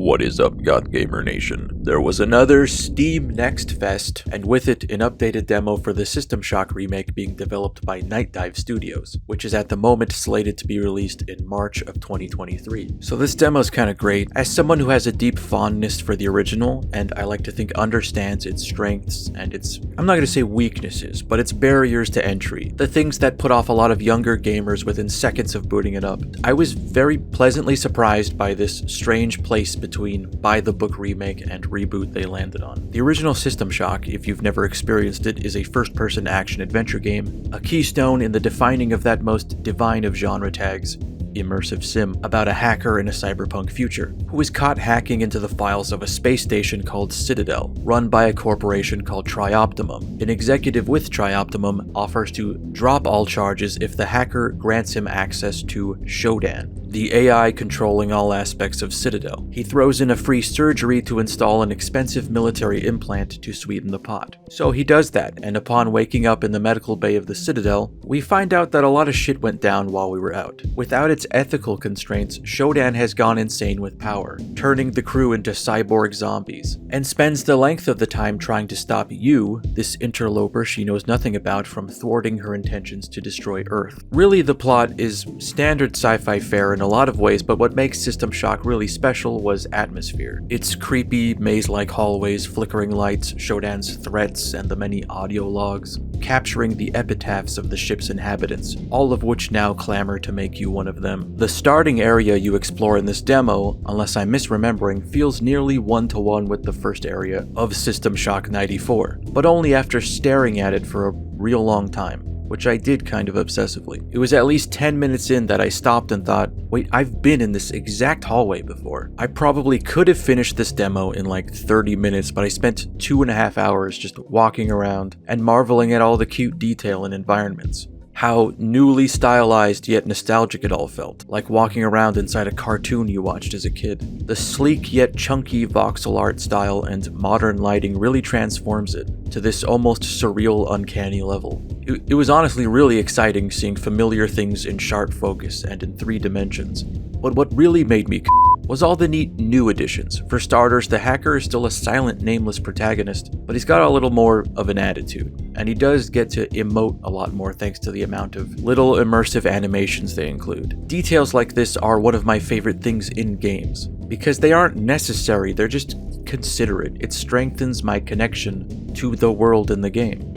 What is up, Goth Gamer Nation? There was another Steam Next Fest, and with it, an updated demo for the System Shock remake being developed by Night Dive Studios, which is at the moment slated to be released in March of 2023. So this demo is kind of great. As someone who has a deep fondness for the original, and I like to think understands its strengths and its, I'm not going to say weaknesses, but its barriers to entry, the things that put off a lot of younger gamers within seconds of booting it up, I was very pleasantly surprised by this strange place between by-the-book remake and reboot they landed on. The original System Shock, if you've never experienced it, is a first-person action-adventure game, a keystone in the defining of that most divine of genre tags, immersive sim, about a hacker in a cyberpunk future, who is caught hacking into the files of a space station called Citadel, run by a corporation called Trioptimum. An executive with Trioptimum offers to drop all charges if the hacker grants him access to Shodan, the AI controlling all aspects of Citadel. He throws in a free surgery to install an expensive military implant to sweeten the pot. So he does that, and upon waking up in the medical bay of the Citadel, we find out that a lot of shit went down while we were out. Without its ethical constraints, Shodan has gone insane with power, turning the crew into cyborg zombies, and spends the length of the time trying to stop you, this interloper she knows nothing about, from thwarting her intentions to destroy Earth. Really, the plot is standard sci-fi fare in a lot of ways, but what makes System Shock really special was atmosphere. Its creepy, maze-like hallways, flickering lights, Shodan's threats, and the many audio logs, capturing the epitaphs of the ship's inhabitants, all of which now clamor to make you one of them. The starting area you explore in this demo, unless I'm misremembering, feels nearly one-to-one with the first area of System Shock 94, but only after staring at it for a real long time, which I did kind of obsessively. It was at least 10 minutes in that I stopped and thought, wait, I've been in this exact hallway before. I probably could have finished this demo in like 30 minutes, but I spent 2.5 hours just walking around and marveling at all the cute detail and environments. How newly stylized yet nostalgic it all felt, like walking around inside a cartoon you watched as a kid. The sleek yet chunky voxel art style and modern lighting really transforms it to this almost surreal, uncanny level. It was honestly really exciting seeing familiar things in sharp focus and in 3 dimensions. But what really made me was all the neat new additions. For starters, the hacker is still a silent, nameless protagonist, but he's got a little more of an attitude, and he does get to emote a lot more thanks to the amount of little immersive animations they include. Details like this are one of my favorite things in games, because they aren't necessary, they're just considerate. It strengthens my connection to the world in the game.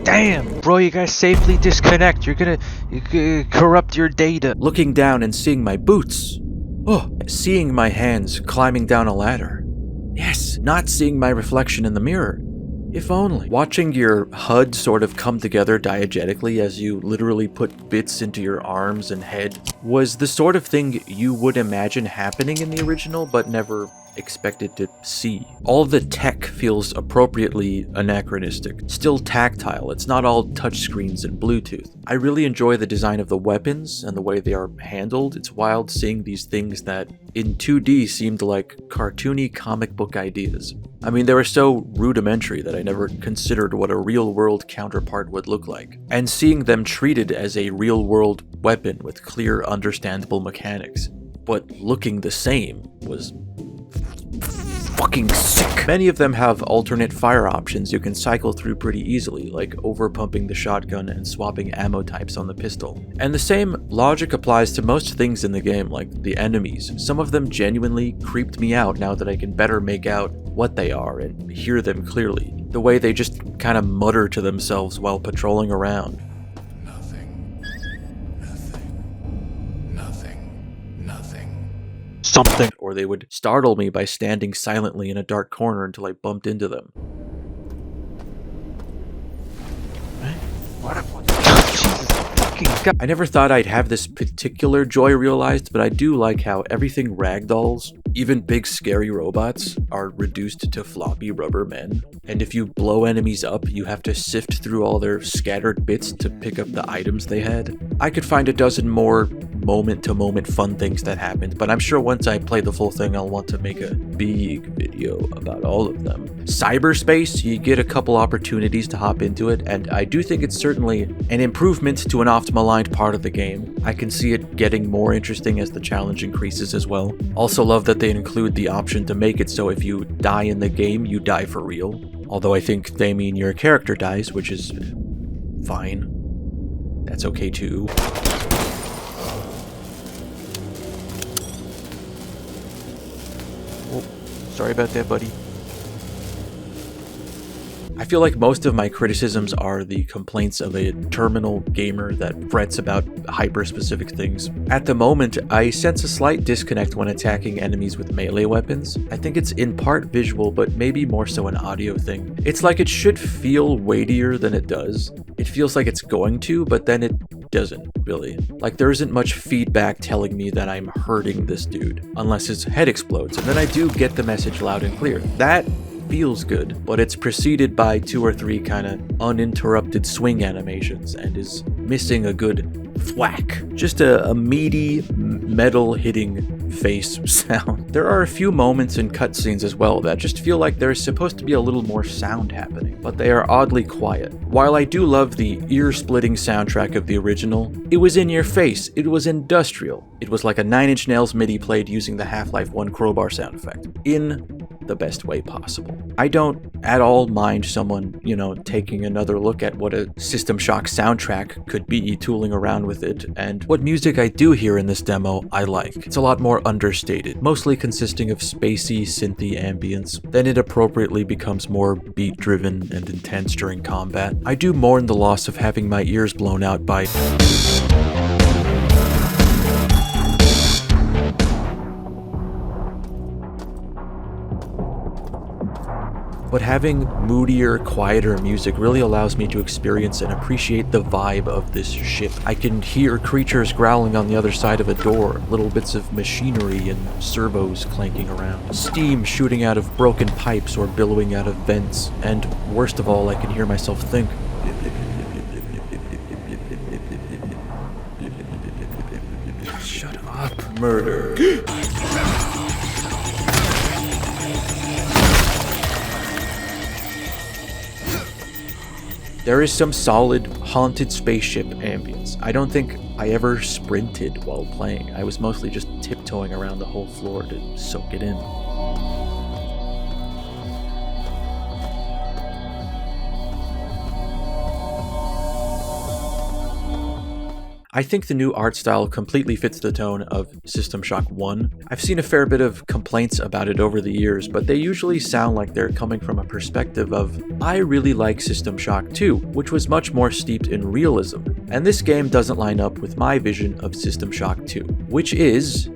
Damn, bro, you gotta safely disconnect. You're gonna corrupt your data. Looking down and seeing my boots. Oh, seeing my hands climbing down a ladder. Yes, not seeing my reflection in the mirror. If only. Watching your HUD sort of come together diegetically as you literally put bits into your arms and head was the sort of thing you would imagine happening in the original but never expected to see. All of the tech feels appropriately anachronistic, still tactile. It's not all touchscreens and Bluetooth. I really enjoy the design of the weapons and the way they are handled. It's wild seeing these things that in 2D seemed like cartoony comic book ideas. I mean, they were so rudimentary that I never considered what a real-world counterpart would look like. And seeing them treated as a real-world weapon with clear, understandable mechanics, but looking the same, was fucking sick. Many of them have alternate fire options you can cycle through pretty easily, like overpumping the shotgun and swapping ammo types on the pistol. And the same logic applies to most things in the game, like the enemies. Some of them genuinely creeped me out now that I can better make out what they are and hear them clearly. The way they just kind of mutter to themselves while patrolling around. Something. Or they would startle me by standing silently in a dark corner until I bumped into them. I never thought I'd have this particular joy realized, but I do like how everything ragdolls, even big scary robots, are reduced to floppy rubber men. And if you blow enemies up, you have to sift through all their scattered bits to pick up the items they had. I could find a dozen more moment-to-moment fun things that happened, but I'm sure once I play the full thing, I'll want to make a big video about all of them. Cyberspace, you get a couple opportunities to hop into it, and I do think it's certainly an improvement to an oft-maligned part of the game. I can see it getting more interesting as the challenge increases as well. Also love that they include the option to make it so if you die in the game, you die for real. Although I think they mean your character dies, which is fine. That's okay too. Oh, sorry about that, buddy. I feel like most of my criticisms are the complaints of a terminal gamer that frets about hyper-specific things. At the moment, I sense a slight disconnect when attacking enemies with melee weapons. I think it's in part visual, but maybe more so an audio thing. It's like it should feel weightier than it does. It feels like it's going to, but then it doesn't, really. Like there isn't much feedback telling me that I'm hurting this dude, unless his head explodes, and then I do get the message loud and clear. That feels good, but it's preceded by 2 or 3 kind of uninterrupted swing animations and is missing a good thwack. Just a meaty, metal hitting face sound. There are a few moments in cutscenes as well that just feel like there's supposed to be a little more sound happening, but they are oddly quiet. While I do love the ear-splitting soundtrack of the original, it was in your face, it was industrial. It was like a 9 Inch Nails MIDI played using the Half-Life 1 crowbar sound effect. In the best way possible. I don't at all mind someone, taking another look at what a System Shock soundtrack could be, tooling around with it, and what music I do hear in this demo I like. It's a lot more understated, mostly consisting of spacey, synthy ambience. Then it appropriately becomes more beat-driven and intense during combat. I do mourn the loss of having my ears blown out by but having moodier, quieter music really allows me to experience and appreciate the vibe of this ship. I can hear creatures growling on the other side of a door, little bits of machinery and servos clanking around, steam shooting out of broken pipes or billowing out of vents, and worst of all, I can hear myself think. Shut up. Murder. There is some solid haunted spaceship ambience. I don't think I ever sprinted while playing. I was mostly just tiptoeing around the whole floor to soak it in. I think the new art style completely fits the tone of System Shock 1. I've seen a fair bit of complaints about it over the years, but they usually sound like they're coming from a perspective of, I really like System Shock 2, which was much more steeped in realism. And this game doesn't line up with my vision of System Shock 2, which is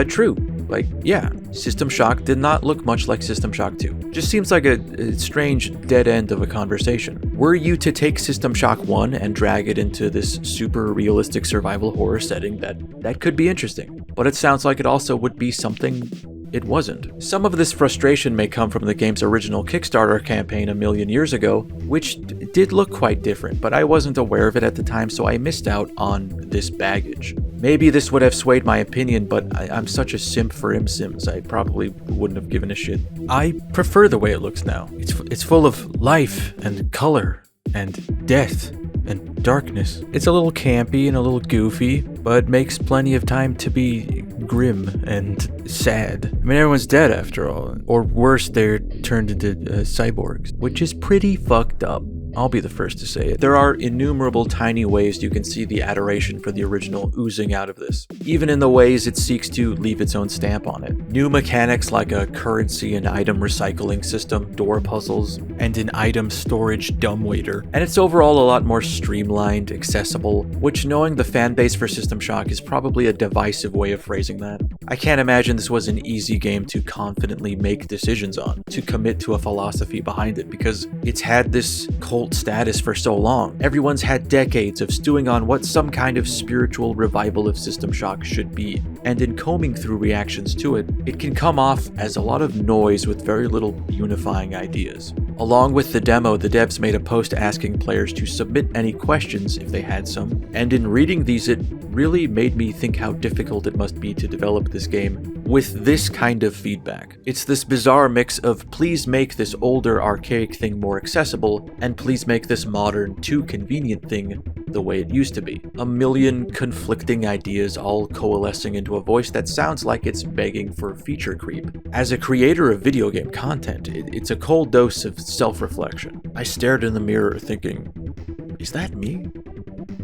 true. Like, yeah, System Shock did not look much like System Shock 2. Just seems like a strange dead end of a conversation. Were you to take System Shock 1 and drag it into this super realistic survival horror setting, that could be interesting. But it sounds like it also would be something it wasn't. Some of this frustration may come from the game's original Kickstarter campaign a million years ago, which did look quite different, but I wasn't aware of it at the time, so I missed out on this baggage. Maybe this would have swayed my opinion, but I'm such a simp for Sims, I probably wouldn't have given a shit. I prefer the way it looks now. It's full of life and color and death and darkness. It's a little campy and a little goofy, but makes plenty of time to be grim and sad. I mean, everyone's dead after all. Or worse, they're turned into cyborgs, which is pretty fucked up. I'll be the first to say it. There are innumerable tiny ways you can see the adoration for the original oozing out of this, even in the ways it seeks to leave its own stamp on it. New mechanics like a currency and item recycling system, door puzzles, and an item storage dumbwaiter. And it's overall a lot more streamlined, accessible, which, knowing the fanbase for System Shock, is probably a divisive way of phrasing that. I can't imagine this was an easy game to confidently make decisions on, to commit to a philosophy behind it, because it's had this cult status for so long. Everyone's had decades of stewing on what some kind of spiritual revival of System Shock should be, and in combing through reactions to it, it can come off as a lot of noise with very little unifying ideas. Along with the demo, the devs made a post asking players to submit any questions if they had some, and in reading these it really made me think how difficult it must be to develop this game with this kind of feedback. It's this bizarre mix of please make this older archaic thing more accessible, and please make this modern, too convenient thing the way it used to be. A million conflicting ideas all coalescing into a voice that sounds like it's begging for feature creep. As a creator of video game content, it's a cold dose of self-reflection. I stared in the mirror thinking, is that me?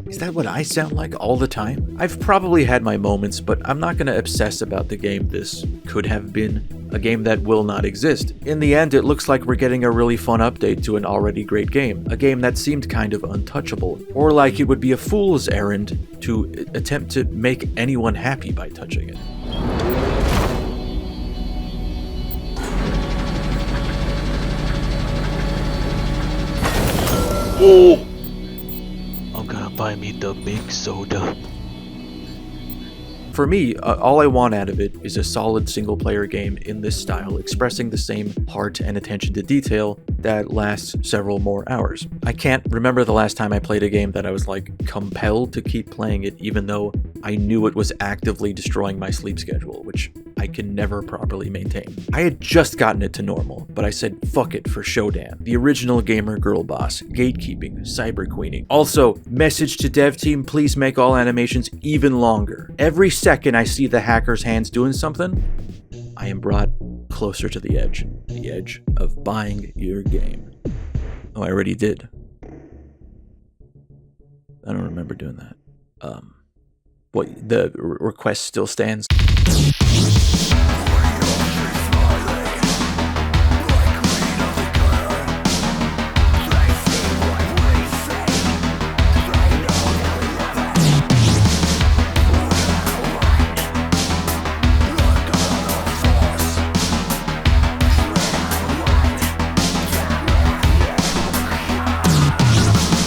Is that what I sound like all the time? I've probably had my moments, but I'm not gonna obsess about the game this could have been, a game that will not exist. In the end, it looks like we're getting a really fun update to an already great game, a game that seemed kind of untouchable, or like it would be a fool's errand to attempt to make anyone happy by touching it. Oh! I'm gonna buy me the big soda. For me, all I want out of it is a solid single-player game in this style, expressing the same heart and attention to detail that lasts several more hours. I can't remember the last time I played a game that I was like compelled to keep playing it even though I knew it was actively destroying my sleep schedule, which I can never properly maintain. I had just gotten it to normal, but I said fuck it for Shodan, the original gamer girl boss, gatekeeping, cyber queening. Also, message to dev team, please make all animations even longer. Every second I see the hacker's hands doing something, I am brought closer to the edge of buying your game. Oh, I already did. I don't remember doing that. What, the request still stands?